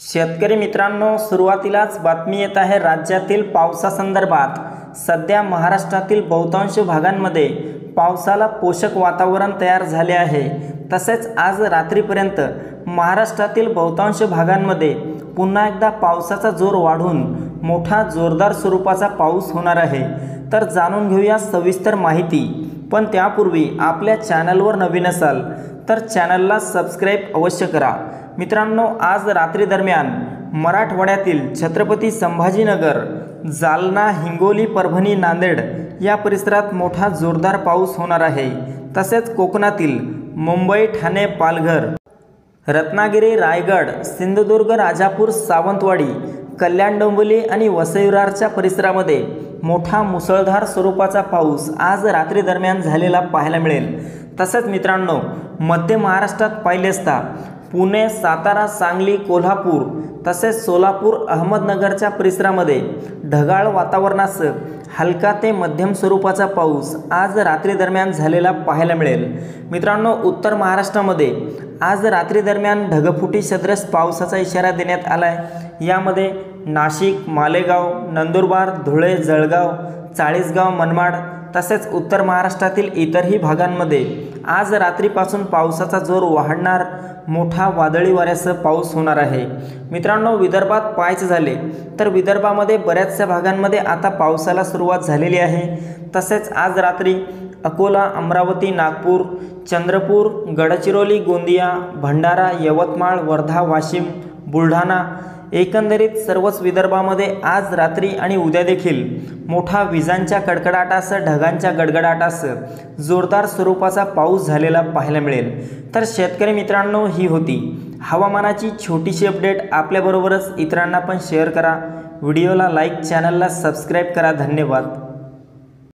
शेतकरी मित्रांनो, सुरुवातीलाच बातमी येत आहे राज्यातील पावसासंदर्भात। सध्या महाराष्ट्रातील बहुतांश भागांमध्ये पावसाला पोषक वातावरण तयार झाले आहे। तसेच आज रात्रीपर्यंत महाराष्ट्रातील बहुतांश भागांमध्ये पुन्हा एकदा पावसाचा जोर वाढून मोठा जोरदार स्वरूपाचा पाऊस होणार आहे। तर जाणून घेऊया सविस्तर माहिती। पण त्यापूर्वी आपल्या चॅनलवर नवीन असाल तर चॅनलला सबस्क्राइब अवश्य करा। मित्रांनो, आज रात्री दरम्यान मराठवाड्यातील छत्रपती संभाजीनगर, जालना, हिंगोली, परभणी, नांदेड या परिसरात मोठा जोरदार पाऊस होणार आहे। तसेच कोकणातील मुंबई, ठाणे, पालघर, रत्नागिरी, रायगड, सिंधुदुर्ग, राजापूर, सावंतवाडी, कल्याण, डोंबिवली आणि वसई विरारच्या परिसरामध्ये मोठा मुसळधार स्वरूपाचा पाऊस आज रात्री दरम्यान झालेला पाहायला मिळेल। तसेच मित्रांनो, मध्य महाराष्ट्रात पाहिले असता पुणे, सातारा, सांगली, कोल्हापूर तसेच सोलापूर, अहमदनगरच्या परिसरामध्ये ढगाळ वातावरणासह हलका ते मध्यम स्वरूपाचा पाऊस आज रात्री दरम्यान झालेला पाहायला मिळेल। मित्रांनो, उत्तर महाराष्ट्रामध्ये आज रात्री दरम्यान ढगफुटी सदृश पावसाचा इशारा देण्यात आला आहे। यामध्ये नाशिक, मालेगाव, नंदुरबार, धुळे, जळगाव, चाळीसगाव, मनमाड तसेच उत्तर महाराष्ट्रातील इतरही भागांमध्ये आज रात्रीपासून पावसाचा जोर वाढणार, मोठा वादळी वाऱ्यासह पाऊस होणार आहे। मित्रांनो, विदर्भात पाहायचे झाले तर विदर्भामध्ये बऱ्याचशा भागांमध्ये आता पावसाला सुरुवात झालेली आहे। तसेच आज रात्री अकोला, अमरावती, नागपूर, चंद्रपूर, गडचिरोली, गोंदिया, भंडारा, यवतमाळ, वर्धा, वाशिम, बुलढाणा एकंदरीत सर्वच विदर्भामध्ये आज रात्री आणि उद्या देखील मोठा विजांच्या कडकडाटासह, ढगांच्या गडगडाटासह जोरदार स्वरूपाचा पाऊस झालेला पाहायला मिळेल। तर शेतकरी मित्रांनो, ही होती हवामानाची छोटीशी अपडेट। आपल्याबरोबरच इतरांना पण शेअर करा, व्हिडिओला लाईक, चॅनलला सबस्क्राईब करा। धन्यवाद।